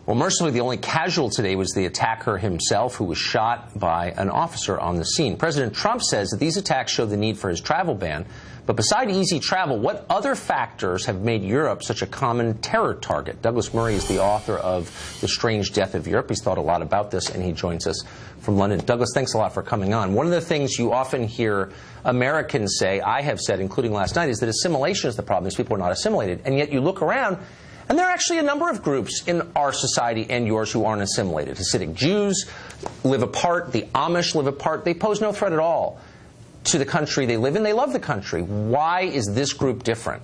Well, mercifully, the only casualty today was the attacker himself, who was shot by an officer on the scene. President Trump says that these attacks show the need for his travel ban. But beside easy travel, what other factors have made Europe such a common terror target? Douglas Murray is the author of The Strange Death of Europe. He's thought a lot about this, and he joins us from London. Douglas, thanks a lot for coming on. One of the things you often hear Americans say, I have said, including last night, is that assimilation is the problem. These people are not assimilated. And yet you look around, and there are actually a number of groups in our society and yours who aren't assimilated. Hasidic Jews live apart. The Amish live apart. They pose no threat at all to the country they live in. They love the country. Why is this group different?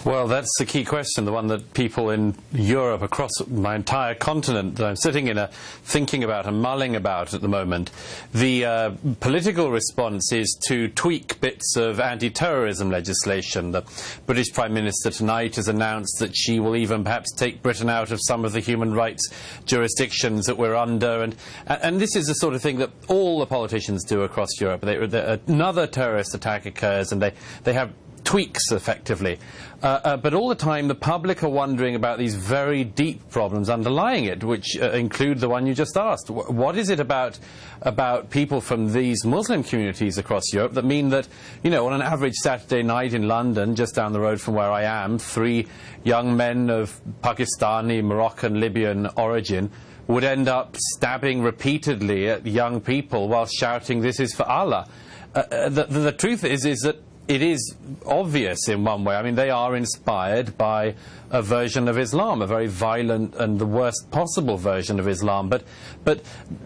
Well, that's the key question, the one that people in Europe, across my entire continent, that I'm sitting in, thinking about and mulling about at the moment. The political response is to tweak bits of anti-terrorism legislation. The British Prime Minister tonight has announced that she will even perhaps take Britain out of some of the human rights jurisdictions that we're under. And this is the sort of thing that all the politicians do across Europe. Another terrorist attack occurs, and they have tweaks, effectively. But all the time, the public are wondering about these very deep problems underlying it, which include the one you just asked. What is it about people from these Muslim communities across Europe that mean that, you know, on an average Saturday night in London, just down the road from where I am, 3 young men of Pakistani, Moroccan, Libyan origin would end up stabbing repeatedly at young people while shouting, "This is for Allah." The truth is that it is obvious in one way. I mean, they are inspired by a version of Islam, a very violent and the worst possible version of Islam. But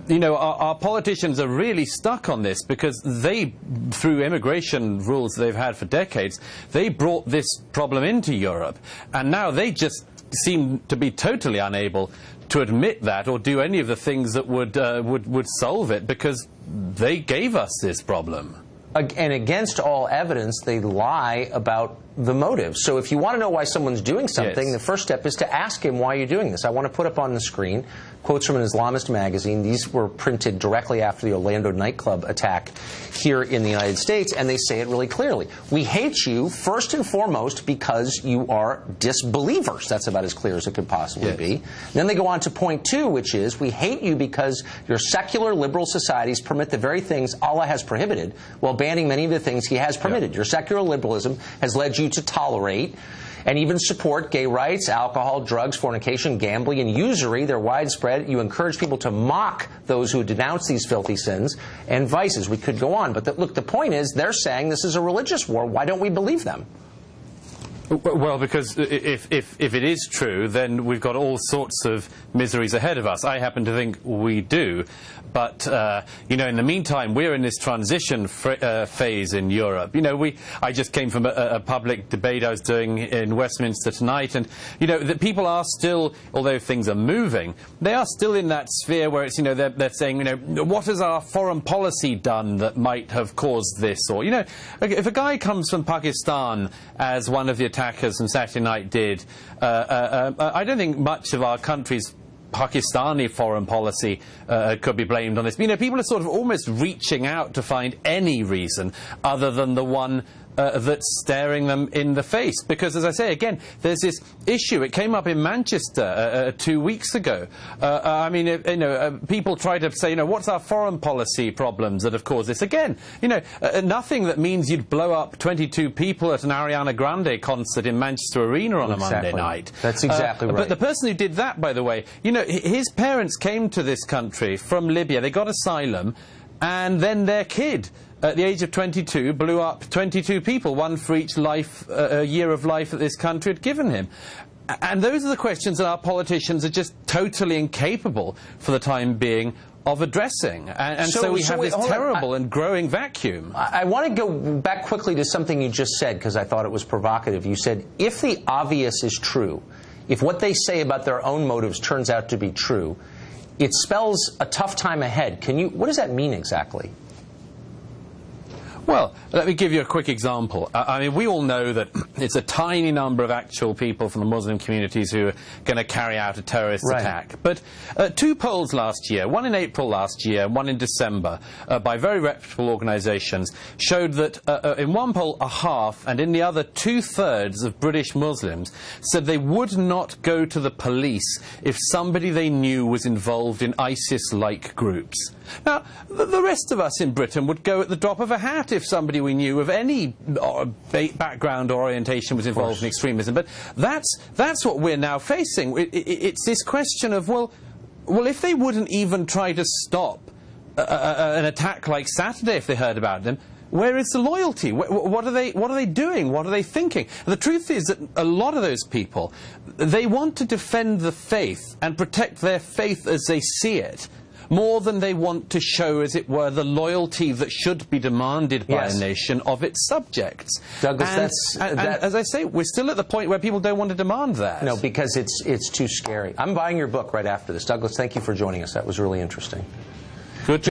you know, our politicians are really stuck on this because they, through immigration rules they've had for decades, they brought this problem into Europe. And now they just seem to be totally unable to admit that or do any of the things that would solve it, because they gave us this problem. And against all evidence, they lie about the motive. So if you want to know why someone's doing something, yes, the first step is to ask him why you're doing this. I want to put up on the screen quotes from an Islamist magazine. These were printed directly after the Orlando nightclub attack here in the United States, and they say it really clearly. We hate you first and foremost because you are disbelievers. That's about as clear as it could possibly be. Then they go on to point 2, which is, we hate you because your secular liberal societies permit the very things Allah has prohibited while banning many of the things he has permitted. Your secular liberalism has led you to tolerate and even support gay rights, alcohol, drugs, fornication, gambling, and usury. They're widespread. You encourage people to mock those who denounce these filthy sins and vices. We could go on. But look, the point is, they're saying this is a religious war. Why don't we believe them? Well, because if it is true, then we've got all sorts of miseries ahead of us. I happen to think we do. But, you know, in the meantime, we're in this transition phase in Europe. You know, I just came from a public debate I was doing in Westminster tonight, and, you know, the people are still, although things are moving, they are still in that sphere where it's, you know, they're saying, you know, what has our foreign policy done that might have caused this? Or, you know, if a guy comes from Pakistan, as one of the attackers on Saturday night did, I don't think much of our country's Pakistani foreign policy could be blamed on this. You know, people are sort of almost reaching out to find any reason other than the one that's staring them in the face. Because, as I say, again, there's this issue. It came up in Manchester 2 weeks ago. I mean, you know, people try to say, you know, what's our foreign policy problems that have caused this? Again, you know, nothing that means you'd blow up 22 people at an Ariana Grande concert in Manchester Arena on a Monday night. That's exactly right. But the person who did that, by the way, you know, his parents came to this country from Libya. They got asylum, and then their kid, at the age of 22, blew up 22 people, one for each year of life that this country had given him. And those are the questions that our politicians are just totally incapable, for the time being, of addressing. And so we have this terrible and growing vacuum. I want to go back quickly to something you just said, because I thought it was provocative. You said, if the obvious is true, if what they say about their own motives turns out to be true, it spells a tough time ahead. What does that mean exactly? Well, let me give you a quick example. I mean, we all know that it's a tiny number of actual people from the Muslim communities who are going to carry out a terrorist attack. But 2 polls last year, one in April last year, one in December, by very reputable organisations, showed that in one poll a half, and in the other 2/3 of British Muslims said they would not go to the police if somebody they knew was involved in ISIS-like groups. Now, the rest of us in Britain would go at the drop of a hat if somebody we knew of any background or orientation was involved in extremism. But that's what we're now facing. It's this question of, well, if they wouldn't even try to stop an attack like Saturday if they heard about them, where is the loyalty? What are they doing? What are they thinking? And the truth is that a lot of those people, they want to defend the faith and protect their faith as they see it, more than they want to show, as it were, the loyalty that should be demanded by a nation of its subjects. Douglas, and as I say, we're still at the point where people don't want to demand that. No, because it's too scary. I'm buying your book right after this. Douglas, thank you for joining us. That was really interesting. Good.